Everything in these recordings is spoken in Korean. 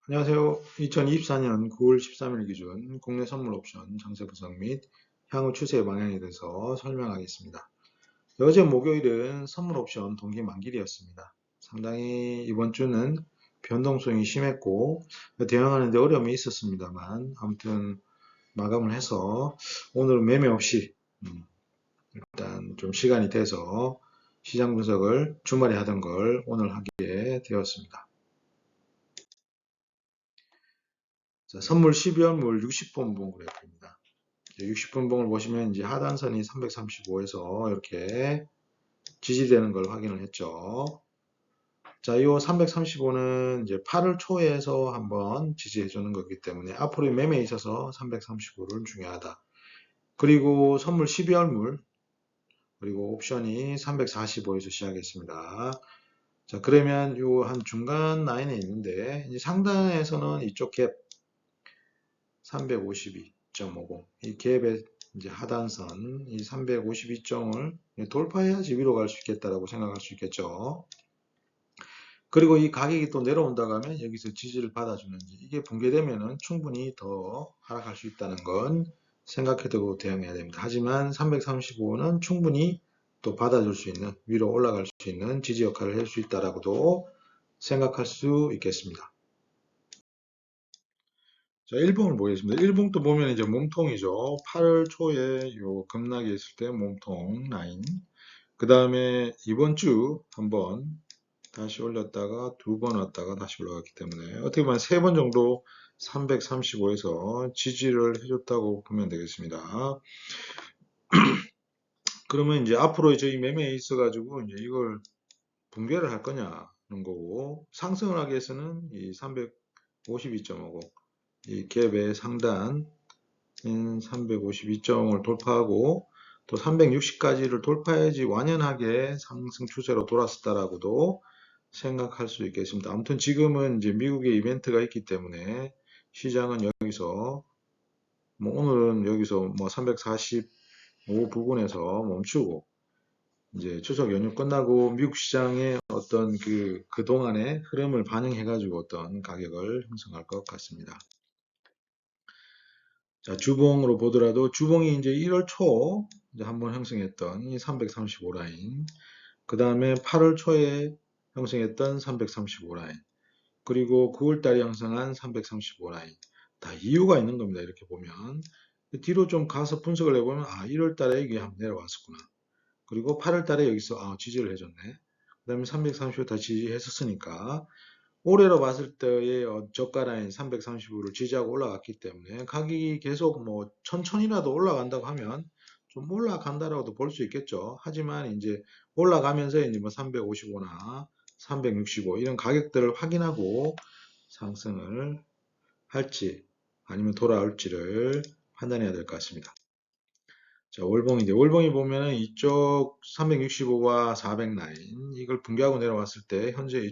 안녕하세요. 2024년 9월 13일 기준 국내 선물 옵션 장세 분석 및 향후 추세 방향에 대해서 설명하겠습니다. 어제 목요일은 선물 옵션 동기 만길이었습니다. 상당히 이번 주는 변동성이 심했고 대응하는 데 어려움이 있었습니다만 아무튼 마감을 해서 오늘은 매매 없이 일단 좀 시간이 돼서 시장 분석을 주말에 하던 걸 오늘 하게 되었습니다. 자, 선물 12월물 60분봉 그래프입니다. 60분봉을 보시면 이제 하단선이 335에서 이렇게 지지되는 걸 확인을 했죠. 자, 이 335는 이제 8월 초에서 한번 지지해 주는 거기 때문에 앞으로의 매매에 있어서 335를 중요하다. 그리고 선물 12월물 그리고 옵션이 345에서 시작했습니다. 자, 그러면 요 한 중간 라인에 있는데 이제 상단에서는 이쪽 갭 352.50 이 갭의 이제 하단선 이 352점을 돌파해야지 위로 갈 수 있겠다라고 생각할 수 있겠죠. 그리고 이 가격이 또 내려온다고 하면 여기서 지지를 받아주는지 이게 붕괴되면은 충분히 더 하락할 수 있다는 건 생각해두고 대응해야 됩니다. 하지만 335는 충분히 또 받아줄 수 있는 위로 올라갈 수 있는 지지 역할을 할 수 있다라고도 생각할 수 있겠습니다. 자, 일봉을 보겠습니다. 일봉도 보면 이제 몸통이죠. 8월 초에 요 급락이 있을 때 몸통 라인. 그 다음에 이번 주 한번 다시 올렸다가 두 번 왔다가 다시 올라갔기 때문에 어떻게 보면 세 번 정도 335에서 지지를 해줬다고 보면 되겠습니다. 그러면 이제 앞으로 저희 매매에 있어가지고 이제 이걸 붕괴를 할 거냐는 거고 상승을 하기 위해서는 이 352.50 이 갭의 상단 352점을 돌파하고 또 360까지를 돌파해야지 완연하게 상승 추세로 돌았었다라고도 생각할 수 있겠습니다. 아무튼 지금은 이제 미국의 이벤트가 있기 때문에 시장은 여기서 뭐 오늘은 여기서 뭐 345 부근에서 멈추고 이제 추석 연휴 끝나고 미국 시장의 어떤 그동안의 흐름을 반영해가지고 어떤 가격을 형성할 것 같습니다. 자, 주봉으로 보더라도 주봉이 이제 1월 초 이제 한번 형성했던 이 335 라인, 그 다음에 8월 초에 형성했던 335 라인, 그리고 9월 달에 형성한 335 라인. 다 이유가 있는 겁니다. 이렇게 보면. 뒤로 좀 가서 분석을 해보면, 아, 1월 달에 이게 한번 내려왔었구나. 그리고 8월 달에 여기서, 지지를 해줬네. 그 다음에 335 다 지지했었으니까, 올해로 봤을 때의 저가 라인 335를 지지하고 올라갔기 때문에 가격이 계속 뭐 천천히라도 올라간다고 하면 좀 올라간다라고도 볼 수 있겠죠. 하지만 이제 올라가면서 이제 뭐 355나 365 이런 가격들을 확인하고 상승을 할지 아니면 돌아올지를 판단해야 될 것 같습니다. 자, 월봉인데 월봉이 보면은 이쪽 365와 400 라인 이걸 붕괴하고 내려왔을 때 현재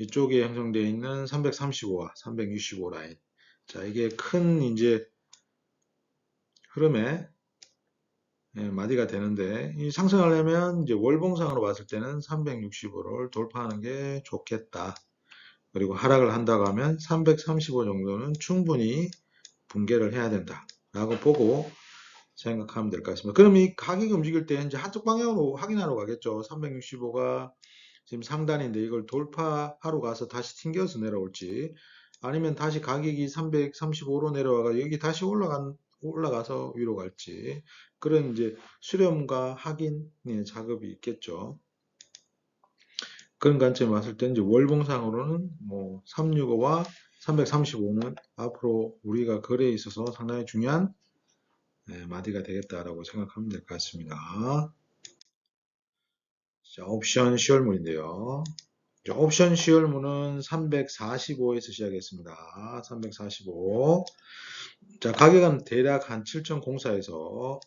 이쪽에 형성되어 있는 335와 365 라인. 자, 이게 큰 이제 흐름에 마디가 되는데, 이 상승하려면 이제 월봉상으로 봤을 때는 365를 돌파하는 게 좋겠다. 그리고 하락을 한다고 하면 335 정도는 충분히 붕괴를 해야 된다. 라고 보고 생각하면 될 것 같습니다. 그럼 이 가격이 움직일 때 이제 한쪽 방향으로 확인하러 가겠죠. 365가 지금 상단인데 이걸 돌파하러 가서 다시 튕겨서 내려올지 아니면 다시 가격이 335로 내려와가 여기 다시 올라가서 위로 갈지 그런 이제 수렴과 확인 작업이 있겠죠. 그런 관점에 봤을 때 이제 월봉상으로는 뭐 365와 335는 앞으로 우리가 거래에 있어서 상당히 중요한 마디가 되겠다라고 생각하면 될 것 같습니다. 자, 옵션 시월물인데요. 옵션 시월물은 345에서 시작했습니다. 345. 자, 가격은 대략 한 7.04에서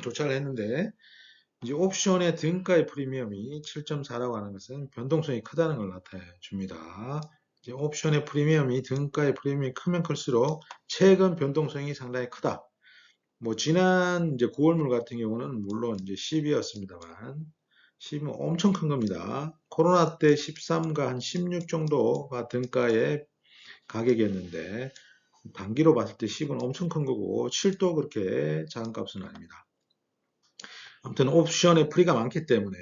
도착을 했는데, 이제 옵션의 등가의 프리미엄이 7.4라고 하는 것은 변동성이 크다는 걸 나타내 줍니다. 이제 옵션의 프리미엄이 등가의 프리미엄이 크면 클수록 최근 변동성이 상당히 크다. 뭐 지난 이제 9월물 같은 경우는 물론 이제 10이었습니다만 10은 엄청 큰 겁니다. 코로나 때 13과 한 16 정도가 등가의 가격이었는데 단기로 봤을 때 10은 엄청 큰 거고 7도 그렇게 작은 값은 아닙니다. 아무튼 옵션에 프리가 많기 때문에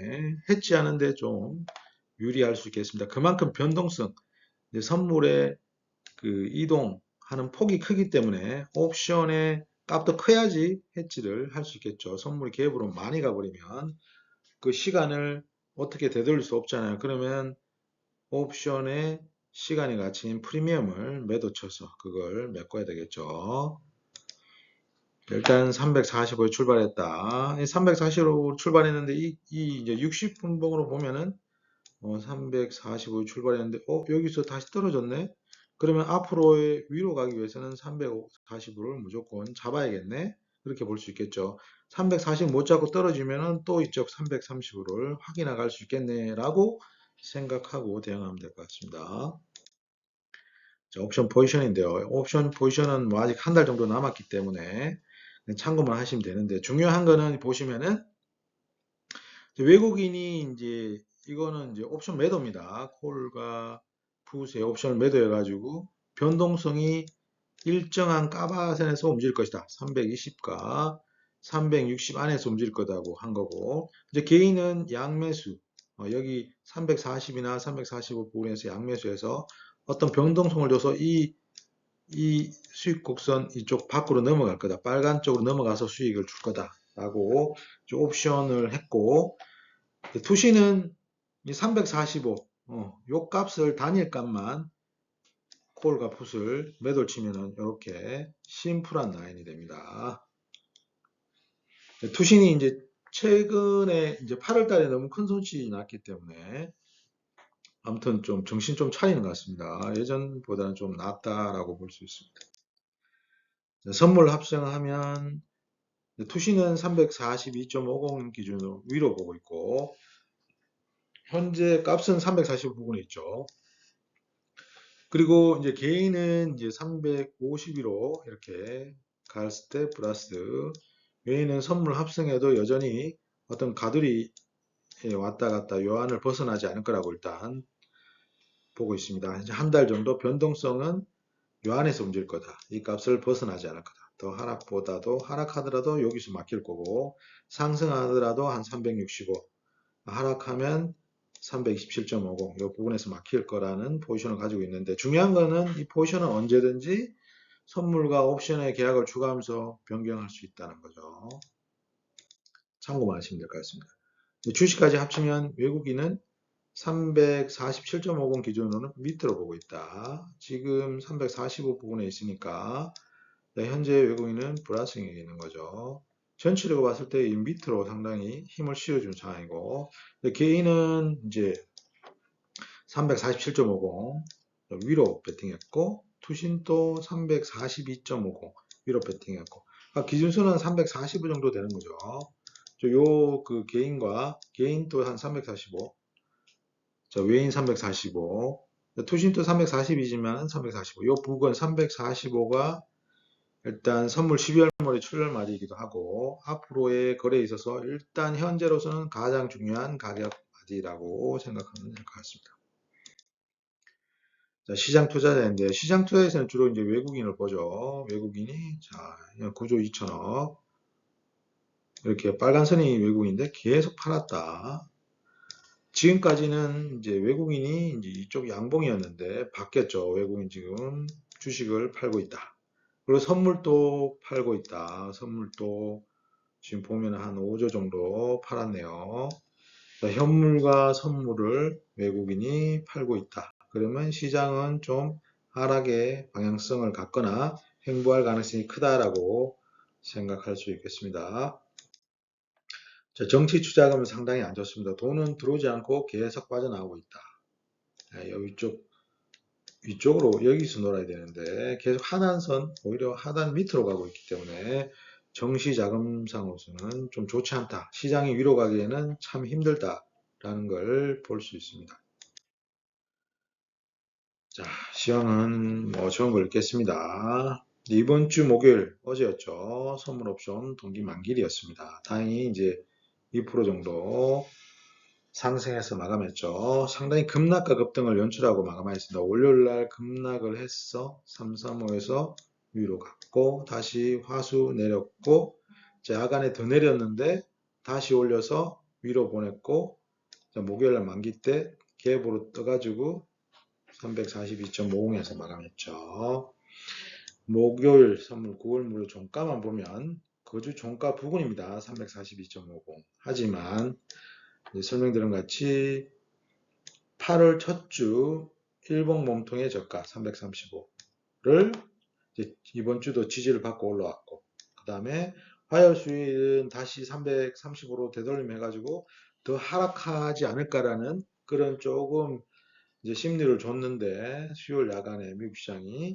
해지하는데 좀 유리할 수 있겠습니다. 그만큼 변동성, 선물의 그 이동하는 폭이 크기 때문에 옵션의 값도 커야지 해지를 할 수 있겠죠. 선물이 갭으로 많이 가버리면 그 시간을 어떻게 되돌릴 수 없잖아요. 그러면 옵션의 시간이 가치인 프리미엄을 매도 쳐서 그걸 메꿔야 되겠죠. 일단 345에 출발했다. 345로 출발했는데 이 이제 60분봉으로 보면은 345에 출발했는데 여기서 다시 떨어졌네. 그러면 앞으로의 위로 가기 위해서는 345를 무조건 잡아야겠네. 그렇게 볼 수 있겠죠. 340 못 잡고 떨어지면은 또 이쪽 335를 확인해 갈 수 있겠네라고 생각하고 대응하면 될 것 같습니다. 자, 옵션 포지션인데요. 옵션 포지션은 뭐 아직 한 달 정도 남았기 때문에 참고만 하시면 되는데 중요한 거는 보시면은 외국인이 이제 이거는 이제 옵션 매도입니다. 콜과 풋의 옵션을 매도해가지고 변동성이 일정한 가바선에서 움직일 것이다. 320과 360 안에서 움직일 거다고 한 거고 이제 개인은 양매수 여기 340이나 345 부분에서 양매수해서 어떤 변동성을 줘서 이 수익 곡선 이쪽 밖으로 넘어갈 거다. 빨간 쪽으로 넘어가서 수익을 줄 거다. 라고 옵션을 했고 투시는 345 요 값을 단일 값만 콜과 풋을 매도를 치면은 이렇게 심플한 라인이 됩니다. 투신이 이제 최근에 이제 8월 달에 너무 큰 손실이 났기 때문에 아무튼 좀 정신 좀 차리는 것 같습니다. 예전보다는 좀 낫다라고 볼 수 있습니다. 선물 합성하면 투신은 342.50 기준으로 위로 보고 있고 현재 값은 345 부근에 있죠. 그리고 이제 개인은 이제 352로 이렇게 갔을 때 플러스 외인은 선물 합성해도 여전히 어떤 가두리 왔다 갔다 요한을 벗어나지 않을 거라고 일단 보고 있습니다. 이제 한 달 정도 변동성은 요 안에서 움직일 거다. 이 값을 벗어나지 않을 거다. 더 하락보다도 하락하더라도 여기서 막힐 거고 상승하더라도 한 365 하락하면 327.50 이 부분에서 막힐 거라는 포지션을 가지고 있는데 중요한 거는 이 포지션은 언제든지 선물과 옵션의 계약을 추가하면서 변경할 수 있다는 거죠. 참고만 하시면 될 것 같습니다. 주식까지 합치면 외국인은 347.50 기준으로는 밑으로 보고 있다. 지금 345 부분에 있으니까 현재 외국인은 불안성이 있는 거죠. 전체적으로 봤을 때 밑으로 상당히 힘을 실어준 상황이고 개인은 이제 347.50 위로 배팅했고 투신도 342.50 위로 배팅했고 기준선은 345 정도 되는 거죠. 요 그 개인과 개인 또 한 345, 외인 345, 투신도 340이지만 345. 요 부근 345가 일단 선물 12월 말에 출혈 말이기도 하고 앞으로의 거래에 있어서 일단 현재로서는 가장 중요한 가격 마디라고 생각하면 될 것 같습니다. 자, 시장 투자자인데 시장 투자에서는 주로 이제 외국인을 보죠. 외국인이 자 9조 2천억 이렇게 빨간 선이 외국인인데 계속 팔았다. 지금까지는 이제 외국인이 이제 이쪽 양봉이었는데 바뀌었죠. 외국인 지금 주식을 팔고 있다. 그리고 선물도 팔고 있다. 선물도 지금 보면 한 5조 정도 팔았네요. 현물과 선물을 외국인이 팔고 있다. 그러면 시장은 좀 하락의 방향성을 갖거나 횡보할 가능성이 크다라고 생각할 수 있겠습니다. 자, 정치 투자금은 상당히 안 좋습니다. 돈은 들어오지 않고 계속 빠져나오고 있다. 위쪽으로 여기서 놀아야 되는데 계속 하단선 오히려 하단 밑으로 가고 있기 때문에 정시 자금상으로서는 좀 좋지 않다. 시장이 위로 가기에는 참 힘들다라는 걸 볼 수 있습니다. 자, 시황은 뭐 좋은 걸 읽겠습니다. 이번 주 목요일 어제였죠. 선물 옵션 동기 만길이었습니다. 다행히 이제 2% 정도 상승해서 마감했죠. 상당히 급락과 급등을 연출하고 마감하였습니다. 월요일날 급락을 했어. 335에서 위로 갔고 다시 화수 내렸고 야간에 더 내렸는데 다시 올려서 위로 보냈고 목요일날 만기 때 갭으로 떠가지고 342.50에서 마감했죠. 목요일 선물 9월 무료 종가만 보면 거주 종가 부근입니다. 342.50. 하지만 설명드린 같이 8월 첫 주 일봉 몸통의 저가 335를 이번 주도 지지를 받고 올라왔고 그 다음에 화요일 수요일은 다시 335로 되돌림 해가지고 더 하락하지 않을까라는 그런 조금 이제 심리를 줬는데 수요일 야간에 미국 시장이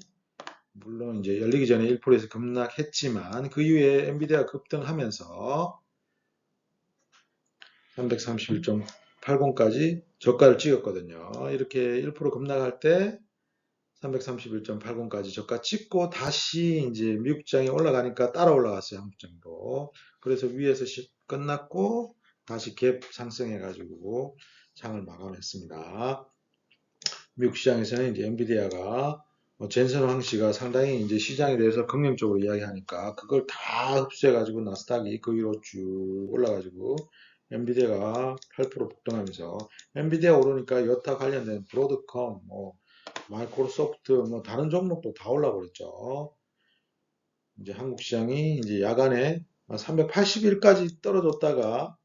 물론 이제 열리기 전에 1%에서 급락했지만 그 이후에 엔비디아 급등하면서 331.80까지 저가를 찍었거든요. 이렇게 1% 급락할 때 331.80까지 저가 찍고 다시 이제 미국장이 올라가니까 따라 올라갔어요. 한국장도. 그래서 위에서 끝났고 다시 갭 상승해가지고 장을 마감했습니다. 미국 시장에서는 이제 엔비디아가 젠슨 황 씨가 상당히 이제 시장에 대해서 긍정적으로 이야기하니까 그걸 다 흡수해가지고 나스닥이 그 위로 쭉 올라가지고 엔비디아가 8% 폭등하면서 엔비디아 오르니까 여타 관련된 브로드컴, 마이크로소프트, 다른 종목도 다 올라버렸죠. 이제 한국 시장이 이제 야간에 381까지 떨어졌다가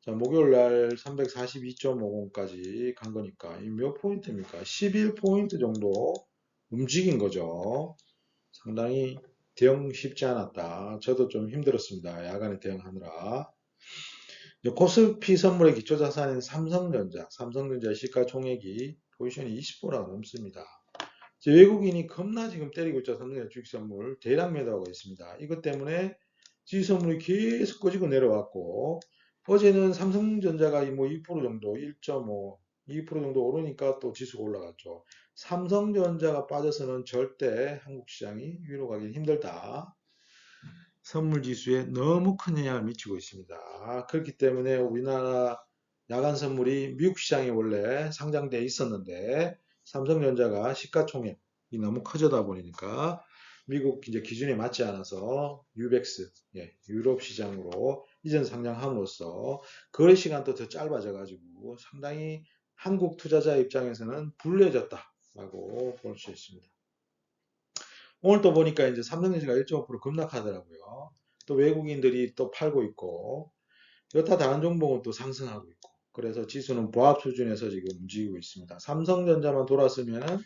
자, 목요일 날 342.50까지 간 거니까 이 몇 포인트입니까? 11포인트 정도 움직인 거죠. 상당히 대응 쉽지 않았다. 저도 좀 힘들었습니다. 야간에 대응하느라. 코스피 선물의 기초자산인 삼성전자의 시가총액이 포지션이 20%가 넘습니다. 외국인이 겁나 지금 때리고 있죠. 삼성전자 주식선물 대량 매도하고 있습니다. 이것 때문에 주식선물이 계속 꺼지고 내려왔고 어제는 삼성전자가 뭐 2% 정도 1.5, 2% 정도 오르니까 또 지수가 올라갔죠. 삼성전자가 빠져서는 절대 한국 시장이 위로 가기 힘들다. 선물 지수에 너무 큰 영향을 미치고 있습니다. 그렇기 때문에 우리나라 야간 선물이 미국 시장에 원래 상장되어 있었는데 삼성전자가 시가총액이 너무 커져다 보니까 미국 이제 기준에 맞지 않아서 유백스, 유럽 시장으로 이전 상장함으로써 거래 시간도 더 짧아져 가지고 상당히 한국 투자자 입장에서는 불리해졌다라고 볼 수 있습니다. 오늘 또 보니까 이제 삼성전자가 1.5% 급락하더라고요. 또 외국인들이 또 팔고 있고 여타 다른 종목은 또 상승하고 있고 그래서 지수는 보합 수준에서 지금 움직이고 있습니다. 삼성전자만 돌았으면은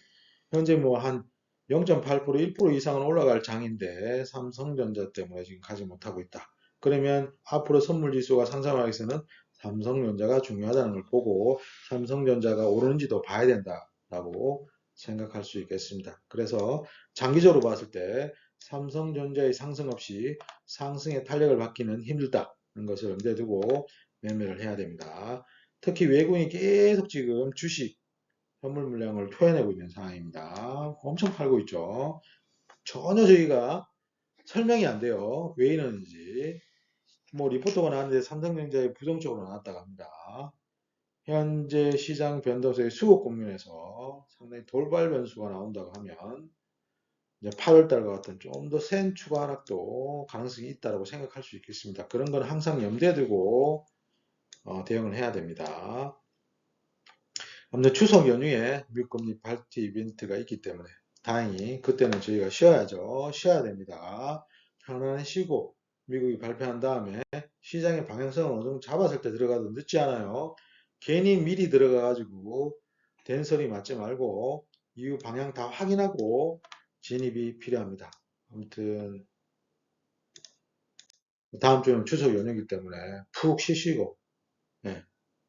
현재 뭐 한 0.8% 1% 이상은 올라갈 장인데 삼성전자 때문에 지금 가지 못하고 있다. 그러면 앞으로 선물 지수가 상승하기 위해서는 삼성전자가 중요하다는 걸 보고 삼성전자가 오르는지도 봐야 된다라고 생각할 수 있겠습니다. 그래서 장기적으로 봤을 때 삼성전자의 상승 없이 상승의 탄력을 받기는 힘들다는 것을 염두에 두고 매매를 해야 됩니다. 특히 외국인이 계속 지금 주식 현물 물량을 토해내고 있는 상황입니다. 엄청 팔고 있죠. 전혀 저희가 설명이 안 돼요. 왜 이러는지. 뭐 리포터가 나왔는데 삼성전자에 부정적으로 나왔다고 합니다. 현재 시장 변동성의 수급 국면에서 상당히 돌발 변수가 나온다고 하면 이제 8월달과 같은 좀 더 센 추가 하락도 가능성이 있다고 생각할 수 있겠습니다. 그런 건 항상 염두에 두고 대응을 해야 됩니다. 아무튼 추석 연휴에 미국금리 발표 이벤트가 있기 때문에 다행히 그때는 저희가 쉬어야죠. 쉬어야 됩니다. 편안히 쉬고 미국이 발표한 다음에 시장의 방향성을 어느 정도 잡았을 때 들어가도 늦지 않아요. 괜히 미리 들어가가지고 된소리 맞지 말고 이후 방향 다 확인하고 진입이 필요합니다. 아무튼 다음 주는 추석 연휴이기 때문에 푹 쉬시고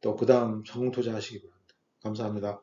또 그 다음 성투자 하시기 바랍니다. 감사합니다.